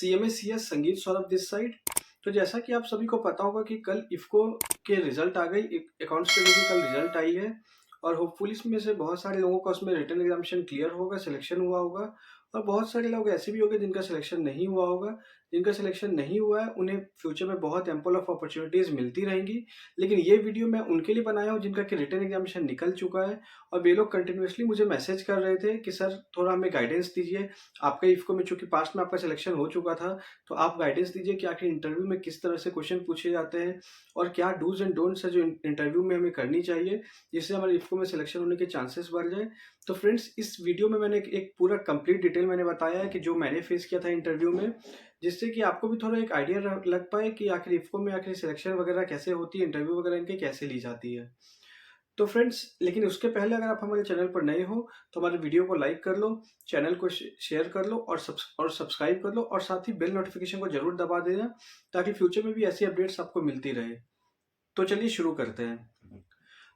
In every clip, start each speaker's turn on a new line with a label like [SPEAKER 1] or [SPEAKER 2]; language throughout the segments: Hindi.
[SPEAKER 1] सीएमए सीएस संगीत सौरभ दिस साइड। तो जैसा कि आप सभी को पता होगा कि कल इफ़को के रिजल्ट आ गई, अकाउंट्स के लिए भी कल रिजल्ट आई है और होपफुली इसमें से बहुत सारे लोगों का उसमें रिटन एग्जामिनेशन क्लियर होगा, सिलेक्शन हुआ होगा और बहुत सारे लोग ऐसे भी होंगे जिनका सिलेक्शन नहीं हुआ होगा। जिनका सिलेक्शन नहीं हुआ है उन्हें फ्यूचर में बहुत एम्पल ऑफ अपॉर्चुनिटीज़ मिलती रहेंगी। लेकिन ये वीडियो मैं उनके लिए बनाया हूँ जिनका कि रिटन एग्जामिनेशन निकल चुका है और वे लोग कंटिन्यूअसली मुझे मैसेज कर रहे थे कि सर थोड़ा हमें गाइडेंस दीजिए। आपका इफ़को में चूँकि पास्ट में आपका सिलेक्शन हो चुका था, तो आप गाइडेंस दीजिए कि आखिर इंटरव्यू में किस तरह से क्वेश्चन पूछे जाते हैं और क्या डूज़ एंड डोंट्स है जो इंटरव्यू में हमें करनी चाहिए, जिससे हमारे इफ़को में सिलेक्शन होने के चांसेस बढ़ जाए। तो फ्रेंड्स, इस वीडियो में मैंने एक पूरा कंप्लीट डिटेल मैंने बताया है कि जो मैंने फेस किया था इंटरव्यू में, जिससे कि आपको भी थोड़ा एक आइडिया लग पाए कि आखिर इफ़को में आखिर सिलेक्शन वगैरह कैसे होती है, इंटरव्यू वगैरह इनकी कैसे ली जाती है। तो फ्रेंड्स, लेकिन उसके पहले अगर आप हमारे चैनल पर नए हो तो हमारे वीडियो को लाइक कर लो, चैनल को शेयर कर लो और सब्सक्राइब कर लो और साथ ही बेल नोटिफिकेशन को जरूर दबा देना ताकि फ्यूचर में भी ऐसी अपडेट्स आपको मिलती रहे। तो चलिए शुरू करते हैं।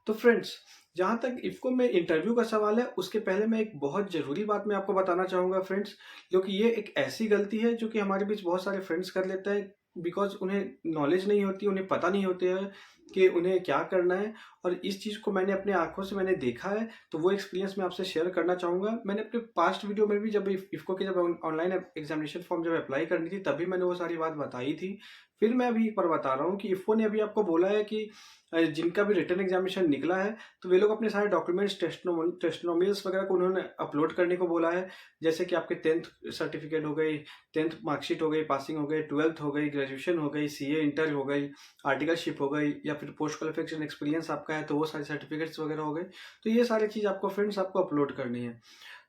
[SPEAKER 1] तो फ्रेंड्स, जहाँ तक इफ़को में इंटरव्यू का सवाल है, उसके पहले मैं एक बहुत ज़रूरी बात मैं आपको बताना चाहूँगा फ्रेंड्स, क्योंकि ये एक ऐसी गलती है जो कि हमारे बीच बहुत सारे फ्रेंड्स कर लेते हैं बिकॉज़ उन्हें नॉलेज नहीं होती, उन्हें पता नहीं होते है कि उन्हें क्या करना है और इस चीज़ को मैंने अपनी आँखों से मैंने देखा है, तो वो एक्सपीरियंस मैं आपसे शेयर करना चाहूँगा। मैंने अपने पास्ट वीडियो में भी जब इफ़को की जब ऑनलाइन एग्ज़ामिनेशन फॉर्म जब अप्लाई करनी थी, तभी मैंने वो सारी बात बताई थी। फिर मैं अभी एक बार बता रहा हूँ कि इफ़को ने अभी आपको बोला है कि जिनका भी रिटन एग्जामिनेशन निकला है, तो वे लोग अपने सारे डॉक्यूमेंट्स टेस्टिमोनियल्स वगैरह को उन्होंने अपलोड करने को बोला है। जैसे कि आपके 10th सर्टिफिकेट हो गई, 10th मार्कशीट हो गई, पासिंग हो गई, 12th हो गई, ग्रेजुएशन हो गई, सीए इंटर हो गई, आर्टिकलशिप हो गई या फिर पोस्ट क्वालिफिकेशन एक्सपीरियंस आपका है तो वो सारे सर्टिफिकेट्स वगैरह हो गए। तो ये सारी चीज़ आपको फ्रेंड्स आपको अपलोड करनी है।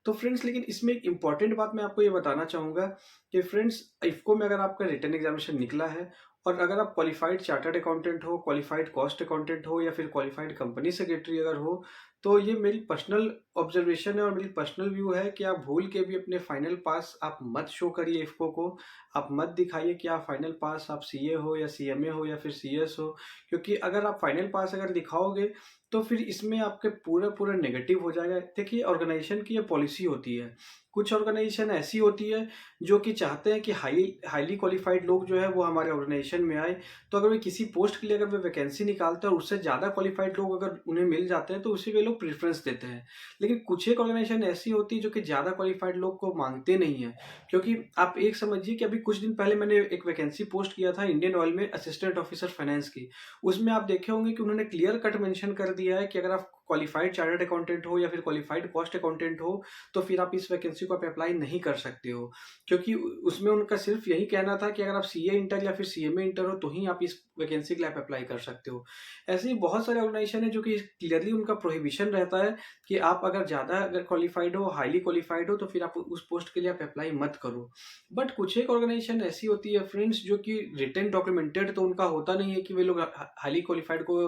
[SPEAKER 1] तो फ्रेंड्स, लेकिन इसमें एक इम्पॉर्टेंट बात मैं आपको ये बताना चाहूँगा कि फ्रेंड्स, इफ़को में अगर आपका रिटन एग्जामिनेशन निकला है और अगर आप क्वालिफाइड चार्टर्ड अकाउंटेंट हो, क्वालिफाइड कॉस्ट अकाउंटेंट हो या फिर क्वालिफाइड कंपनी सेक्रेटरी अगर हो, तो ये मेरी पर्सनल ऑब्जर्वेशन है और मेरी पर्सनल व्यू है कि आप भूल के भी अपने फाइनल पास आप मत शो करिए इफ़को को। आप मत दिखाइए कि आप फाइनल पास आप सीए हो या सीएमए हो या फिर सीएस हो, क्योंकि अगर आप फाइनल पास अगर दिखाओगे तो फिर इसमें आपके पूरा नेगेटिव हो जाएगा। देखिए, ऑर्गेनाइजेशन की ये पॉलिसी होती है। कुछ ऑर्गेनाइजेशन ऐसी होती है जो कि चाहते हैं कि हाईली क्वालिफाइड लोग जो है वो हमारे ऑर्गेनाइजेशन में आए। तो अगर वे किसी पोस्ट के लिए अगर वे वैकेंसी निकालते हैं और उससे ज़्यादा क्वालिफाइड लोग अगर उन्हें मिल जाते हैं तो उसे वे लोग प्रेफ़रेंस देते हैं। लेकिन कुछ एक ऑर्गेनाइजेशन ऐसी होती है जो कि ज़्यादा क्वालिफाइड लोग को माँगते नहीं हैं। क्योंकि आप एक समझिए कि अभी कुछ दिन पहले मैंने एक वैकेंसी पोस्ट किया था इंडियन ऑयल में असिस्टेंट ऑफिसर फाइनेंस की। उसमें आप देखे होंगे कि उन्होंने क्लियर कट मेंशन कर दिया है कि अगर आप क्वालिफाइड चार्टर्ड अकाउंटेंट हो या फिर क्वालिफाइड कॉस्ट अकाउंटेंट हो, तो फिर आप इस वैकेंसी को आप अप्लाई नहीं कर सकते हो। क्योंकि उसमें उनका सिर्फ़ यही कहना था कि अगर आप सीए इंटर या फिर सीएमए इंटर हो, तो ही आप इस वैकेंसी के लिए आप अप्लाई कर सकते हो। ऐसे ही बहुत सारे ऑर्गेनाइजेशन है जो कि क्लियरली उनका प्रोहिबिशन रहता है कि आप अगर ज़्यादा अगर क्वालिफाइड हो, हाइली क्वालिफाइड हो, तो फिर आप उस पोस्ट के लिए आप अप्लाई मत करो। बट कुछ एक ऑर्गेनाइजेशन ऐसी होती है फ्रेंड्स जो कि रिटेन डॉक्यूमेंटेड तो उनका होता नहीं है कि वे लोग हाईली क्वालिफाइड को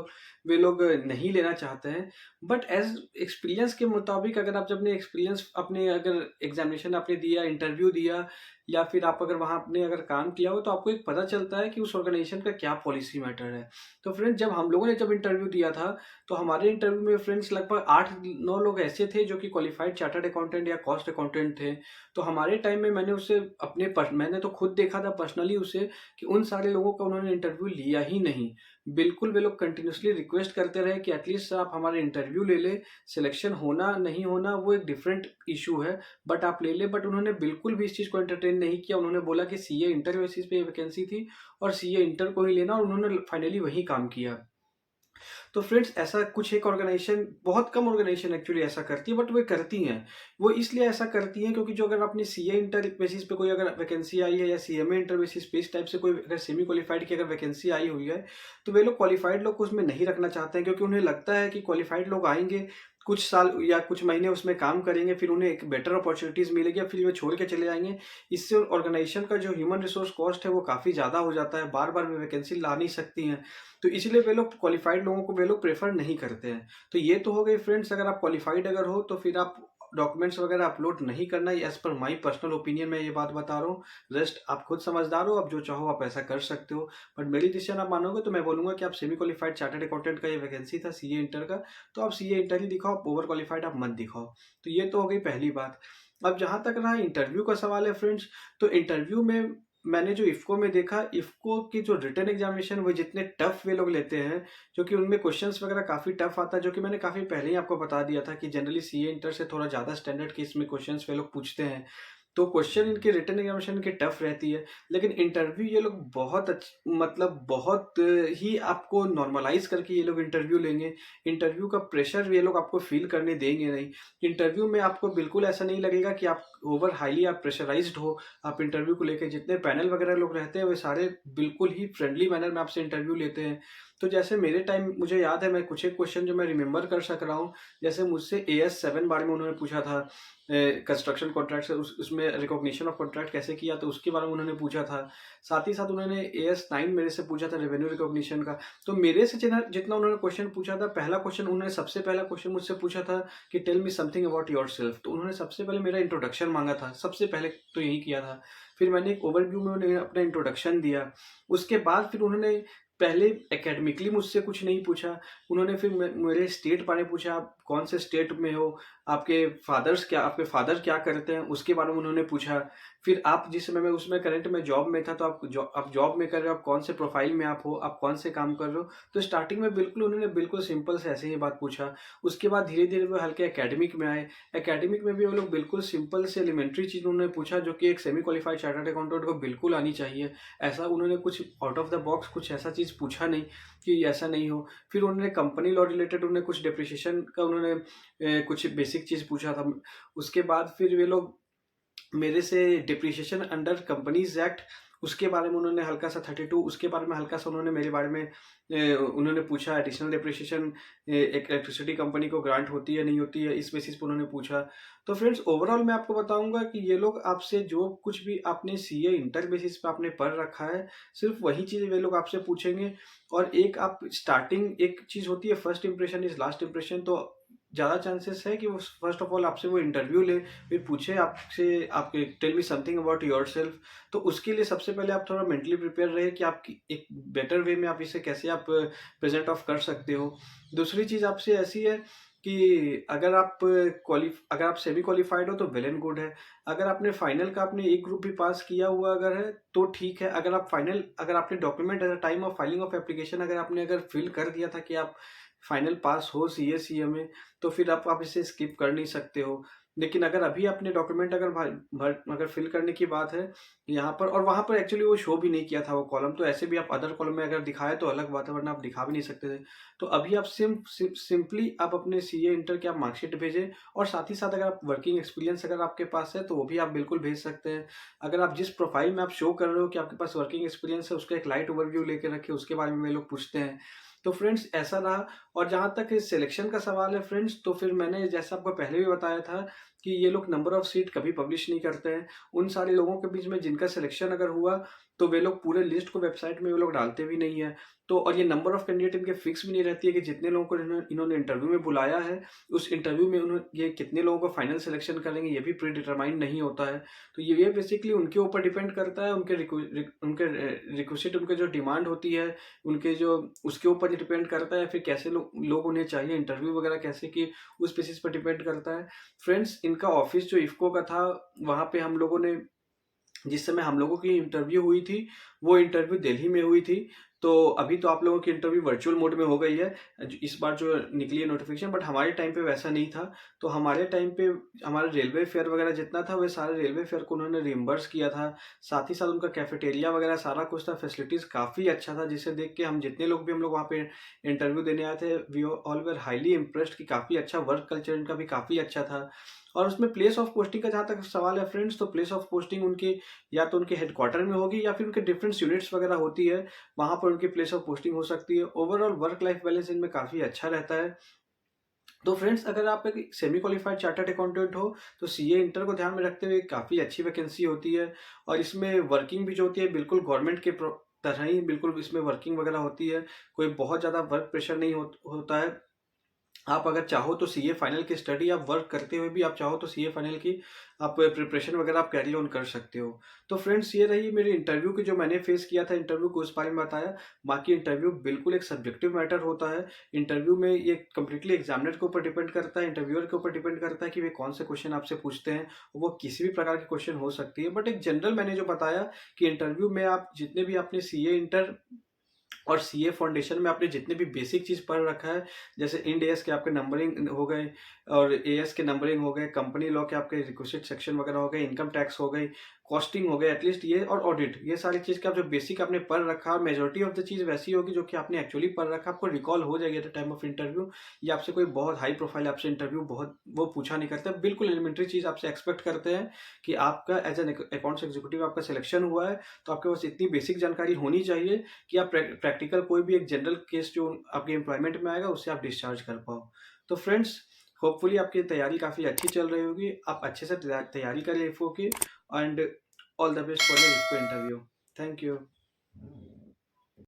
[SPEAKER 1] वे लोग नहीं लेना चाहते हैं। बट एज़ एक्सपीरियंस के मुताबिक अगर आप जब अपने एक्सपीरियंस अपने अगर एग्ज़ामिनेशन आपने दिया, इंटरव्यू दिया या फिर आप अगर वहाँ आपने अगर काम किया हो, तो आपको एक पता चलता है कि उस ऑर्गेनाइजेशन का क्या पॉलिसी मैटर है। तो फ्रेंड्स, जब हम लोगों ने जब इंटरव्यू दिया था, तो हमारे इंटरव्यू में फ्रेंड्स लगभग 8-9 लोग ऐसे थे जो कि क्वालिफाइड चार्टर्ड अकाउंटेंट या कॉस्ट अकाउंटेंट थे। तो हमारे टाइम में मैंने तो खुद देखा था पर्सनली उसे कि उन सारे लोगों का उन्होंने इंटरव्यू लिया ही नहीं। बिल्कुल वे लोग कंटिन्यूअसली रिक्वेस्ट करते रहे कि एटलीस्ट आप हमारा इंटरव्यू ले लें, सिलेक्शन होना नहीं होना वो एक डिफरेंट इश्यू है, बट आप ले लें। बट उन्होंने बिल्कुल भी इस चीज़ को एंटरटेन नहीं किया। उन्होंने बोला कि सीए इंटर बेसिस पे वैकेंसी थी और सीए इंटर को ही लेना और उन्होंने फाइनली वही काम किया। तो फ्रेंड्स, ऐसा कुछ एक ऑर्गेनाइजेशन, बहुत कम ऑर्गेनाइजेशन एक्चुअली ऐसा करती है, बट वे करती हैं। वो इसलिए ऐसा करती हैं क्योंकि जो अगर अपनी सीए इंटर बेसिस पे कोई अगर वैकेंसी आई है या सीएमए इंटर बेसिस पे इस टाइप से कोई अगर सेमी क्वालिफाइड की अगर वैकेंसी आई हुई है, तो वे लोग क्वालिफाइड लोग को उसमें नहीं रखना चाहते हैं क्योंकि उन्हें लगता है कि क्वालिफाइड लोग आएँगे, कुछ साल या कुछ महीने उसमें काम करेंगे, फिर उन्हें एक बेटर अपॉर्चुनिटीज़ मिलेगी और फिर वो छोड़ के चले जाएँगे। इससे ऑर्गेनाइजेशन का जो ह्यूमन रिसोर्स कॉस्ट है वो काफ़ी ज़्यादा हो जाता है, बार-बार वे वैकेंसी ला नहीं सकती हैं। तो इसीलिए वे लोग क्वालिफाइड लोगों को वे लोग प्रेफ़र नहीं करते हैं। तो ये तो हो गई फ्रेंड्स, अगर आप क्वालिफाइड अगर हो तो फिर आप डॉक्यूमेंट्स वगैरह अपलोड नहीं करना। As per my personal opinion मैं ये बात बता रहा हूँ। रेस्ट आप खुद समझदार हो, आप जो चाहो आप ऐसा कर सकते हो। बट मेरी डिसीजन आप मानोगे तो मैं बोलूँगा कि आप सेमी क्वालिफाइड चार्टर्ड अकाउंटेंट का ये वैकेंसी था सीए इंटर का, तो आप सीए इंटर ही दिखाओ, ओवर क्वालिफाइड आप मत दिखाओ। तो ये तो हो गई पहली बात। अब जहाँ तक रहा इंटरव्यू का सवाल है फ्रेंड्स, तो इंटरव्यू में मैंने जो इफ़को में देखा, इफ़को की जो रिटन एग्ज़ामिनेशन वो जितने टफ़ वे लोग लेते हैं, जो कि उनमें क्वेश्चंस वगैरह काफ़ी टफ़ आता है, जो कि मैंने काफ़ी पहले ही आपको बता दिया था कि जनरली सीए इंटर से थोड़ा ज़्यादा स्टैंडर्ड के इसमें क्वेश्चंस वे लोग पूछते हैं। तो क्वेश्चन इनके रिटन एग्ज़ामिनेशन इनकी टफ़ रहती है, लेकिन इंटरव्यू ये लोग बहुत मतलब बहुत ही आपको नॉर्मलाइज़ करके ये लोग इंटरव्यू लेंगे। इंटरव्यू का प्रेशर ये लोग आपको फ़ील करने देंगे नहीं। इंटरव्यू में आपको बिल्कुल ऐसा नहीं लगेगा कि आप ओवर हाईली आप प्रेशराइज़्ड हो। आप इंटरव्यू को लेके जितने पैनल वगैरह लोग रहते हैं, वे सारे बिल्कुल ही फ्रेंडली मैनर में आपसे इंटरव्यू लेते हैं। तो जैसे मेरे टाइम मुझे याद है, मैं कुछ एक क्वेश्चन जो मैं रिमेंबर कर सक रहा हूँ, जैसे मुझसे AS7 बारे में उन्होंने पूछा था, कंस्ट्रक्शन कॉन्ट्रैक्ट से उसमें रिकॉग्निशन ऑफ कॉन्ट्रैक्ट कैसे किया, तो उसके बारे में उन्होंने पूछा था। साथ ही साथ उन्होंने AS9 मेरे से पूछा था रेवेन्यू रिकॉग्निशन का। तो मेरे से जितना उन्होंने क्वेश्चन पूछा था, पहला क्वेश्चन उन्होंने सबसे पहला क्वेश्चन मुझसे पूछा था कि tell me something about yourself. तो उन्होंने सबसे पहले मेरा इंट्रोडक्शन मांगा था, सबसे पहले तो यही किया था। फिर मैंने एक ओवरव्यू में उन्हें अपना इंट्रोडक्शन दिया। उसके बाद फिर उन्होंने पहले एकेडमिकली मुझसे कुछ नहीं पूछा। उन्होंने फिर मेरे स्टेट बारे में पूछा, आप कौन से स्टेट में हो, आपके फादर क्या करते हैं, उसके बारे में उन्होंने पूछा। फिर आप जिस समय में उसमें करंट में जॉब में था, तो आप जॉब में कर रहे हो, आप कौन से प्रोफाइल में आप हो, आप कौन से काम कर रहे हो। तो स्टार्टिंग में बिल्कुल उन्होंने बिल्कुल सिंपल से ऐसे ही बात पूछा। उसके बाद धीरे-धीरे वो हल्के एकेडमिक में आए। एकेडमिक में भी वो लोग बिल्कुल सिंपल से एलिमेंट्री चीज़ उन्होंने पूछा, जो कि एक सेमी क्वालिफाइड चार्टर्ड अकाउंटेंट को बिल्कुल आनी चाहिए। ऐसा उन्होंने कुछ आउट ऑफ द बॉक्स कुछ ऐसा चीज़ पूछा नहीं कि ऐसा नहीं हो। फिर उन्होंने कंपनी लॉ रिलेटेड उन्होंने कुछ डेप्रिसिएशन का उन्होंने कुछ बेसिक चीज़ पूछा था। उसके बाद फिर वे लोग मेरे से डिप्रिसिएशन अंडर कंपनीज एक्ट, उसके बारे में उन्होंने हल्का सा 32, उसके बारे में हल्का सा उन्होंने मेरे बारे में उन्होंने पूछा। एडिशनल डिप्रिसिएशन एक इलेक्ट्रिसिटी कंपनी को ग्रांट होती है नहीं होती है, इस बेसिस पे उन्होंने पूछा। तो फ्रेंड्स ओवरऑल मैं आपको बताऊंगा कि ये लोग आपसे जो कुछ भी आपने सीए इंटर बेसिस पे आपने पढ़ रखा है, सिर्फ वही चीज़ वे लोग आपसे पूछेंगे। और एक आप स्टार्टिंग एक चीज़ होती है, first impression is last impression. तो ज़्यादा चांसेस है कि वो फर्स्ट ऑफ ऑल आपसे वो इंटरव्यू ले, फिर पूछे आपसे, आपके tell me something about yourself. तो उसके लिए सबसे पहले आप थोड़ा मेंटली प्रिपेयर रहे कि आपकी एक बेटर वे में आप इसे कैसे आप प्रेजेंट ऑफ कर सकते हो। दूसरी चीज़ आपसे ऐसी है कि अगर आप सेमी क्वालिफाइड हो तो वेल एंड गुड है। अगर आपने फाइनल का आपने एक ग्रुप भी पास किया हुआ अगर है तो ठीक है। अगर आपने document at the time of filing of application अगर फिल कर दिया था कि आप फाइनल पास हो सीए में, तो फिर आप इसे स्किप कर नहीं सकते हो। लेकिन अगर अभी अपने डॉक्यूमेंट अगर फिल करने की बात है यहाँ पर, और वहाँ पर एक्चुअली वो शो भी नहीं किया था वो कॉलम, तो ऐसे भी आप अदर कॉलम में अगर दिखाए तो अलग बात है, वरना आप दिखा भी नहीं सकते थे। तो अभी आप सिंपली आप अपने सीए इंटर की आप मार्कशीट भेजें, और साथ ही साथ अगर आप वर्किंग एक्सपीरियंस अगर आपके पास है तो वो भी आप बिल्कुल भेज सकते हैं। अगर आप जिस प्रोफाइल में आप शो कर रहे हो कि आपके पास वर्किंग एक्सपीरियंस है, उसका एक लाइट ओवरव्यू लेके रखे, उसके बारे में लोग पूछते हैं। तो फ्रेंड्स ऐसा रहा। और जहाँ तक सिलेक्शन का सवाल है फ्रेंड्स, तो फिर मैंने जैसा आपको पहले भी बताया था कि ये लोग नंबर ऑफ सीट कभी पब्लिश नहीं करते हैं। उन सारे लोगों के बीच में जिनका सिलेक्शन अगर हुआ, तो वे लोग पूरे लिस्ट को वेबसाइट में वो लोग डालते भी नहीं है। तो और ये नंबर ऑफ कैंडिडेट इनके फिक्स भी नहीं रहती है कि जितने लोगों को इन्होंने इंटरव्यू में बुलाया है, उस इंटरव्यू में उन्होंने ये कितने लोगों को फाइनल सिलेक्शन करेंगे, ये भी प्री डिटरमाइंड नहीं होता है। तो ये बेसिकली उनके ऊपर डिपेंड करता है, उनके रिक्वेस्ट, उनके जो डिमांड होती है, उनके जो उसके ऊपर डिपेंड करता है। फिर कैसे लोग उन्हें चाहिए इंटरव्यू वगैरह कैसे की, उस बेसिस पर डिपेंड करता है। फ्रेंड्स इनका ऑफिस जो इफ्को का था, वहाँ पे हम लोगों ने जिस समय हम लोगों की इंटरव्यू हुई थी, वो इंटरव्यू दिल्ली में हुई थी। तो अभी तो आप लोगों की इंटरव्यू वर्चुअल मोड में हो गई है, इस बार जो निकली है नोटिफिकेशन, बट हमारे टाइम पे वैसा नहीं था। तो हमारे टाइम पे हमारा रेलवे फेयर वगैरह जितना था, वह सारे रेलवे फेयर को उन्होंने रिम्बर्स किया था। साथ ही साथ उनका कैफेटेरिया वगैरह सारा कुछ था, फैसिलिटीज़ काफ़ी अच्छा था, जिसे देख के जितने लोग भी हम लोग वहाँ पे इंटरव्यू देने आए थे, we all were highly impressed कि काफ़ी अच्छा वर्क कल्चर इनका भी काफ़ी अच्छा था। और उसमें प्लेस ऑफ पोस्टिंग का जहाँ तक सवाल है फ्रेंड्स, तो प्लेस ऑफ पोस्टिंग उनकी या तो उनके हेडक्वार्टर में होगी, या फिर उनके डिफरेंट यूनिट्स वगैरह होती है, वहाँ पर उनकी प्लेस ऑफ पोस्टिंग हो सकती है। ओवरऑल वर्क लाइफ बैलेंस इनमें काफ़ी अच्छा रहता है। तो फ्रेंड्स अगर आप एक सेमी क्वालिफाइड चार्टर्ड अकाउंटेंट हो, तो सीए इंटर को ध्यान में रखते हुए काफ़ी अच्छी वैकेंसी होती है। और इसमें वर्किंग भी जो होती है बिल्कुल गवर्नमेंट के तरह ही बिल्कुल इसमें वर्किंग वगैरह होती है। कोई बहुत ज़्यादा वर्क प्रेशर नहीं होता है। आप अगर चाहो तो सीए फाइनल की स्टडी आप वर्क करते हुए भी आप चाहो तो सीए फाइनल की आप प्रिपरेशन वगैरह आप कैरी ऑन कर सकते हो। तो फ्रेंड्स ये रही मेरी इंटरव्यू की जो मैंने फेस किया था इंटरव्यू को उस बारे में बताया। बाकी इंटरव्यू बिल्कुल एक सब्जेक्टिव मैटर होता है। इंटरव्यू में ये कंप्लीटली एग्जामिनर के ऊपर डिपेंड करता है, इंटरव्यूअर के ऊपर डिपेंड करता है कि वे कौन से क्वेश्चन आपसे पूछते हैं। वो किसी भी प्रकार के क्वेश्चन हो सकती है, बट एक जनरल मैंने जो बताया कि इंटरव्यू में आप जितने भी आपने सीए इंटर और सीए फाउंडेशन में आपने जितने भी बेसिक चीज़ पढ़ रखा है, जैसे इंड एएस के आपके नंबरिंग हो गए और एएस के नंबरिंग हो गए, कंपनी लॉ के आपके रिक्विजिट सेक्शन वगैरह हो गए, इनकम टैक्स हो गई, कॉस्टिंग हो गई एटलीस्ट ये, और ऑडिट, ये सारी चीज़ का जो बेसिक आपने पढ़ रखा है, मेजॉरिटी ऑफ द चीज़ वैसी होगी जो कि आपने एक्चुअली पढ़ रखा, आपको रिकॉल हो जाएगी at the time of interview. ये आपसे कोई बहुत हाई प्रोफाइल आपसे इंटरव्यू बहुत वो पूछा नहीं करता, बिल्कुल एलिमेंट्री चीज़ आपसे एक्सपेक्ट करते हैं कि आपका एज एन अकाउंट्स एग्जीक्यूटिव आपका सिलेक्शन हुआ है, तो आपके पास इतनी बेसिक जानकारी होनी चाहिए कि आप प्रैक्टिकल कोई भी एक जनरल केस जो आपके एम्प्लॉयमेंट में आएगा उससे आप डिस्चार्ज कर पाओ। तो फ्रेंड्स, होपफुली आपकी तैयारी काफ़ी अच्छी चल रही होगी, आप अच्छे से तैयारी करें इफ़ो की, and all the best for the IFFCO interview. Thank you.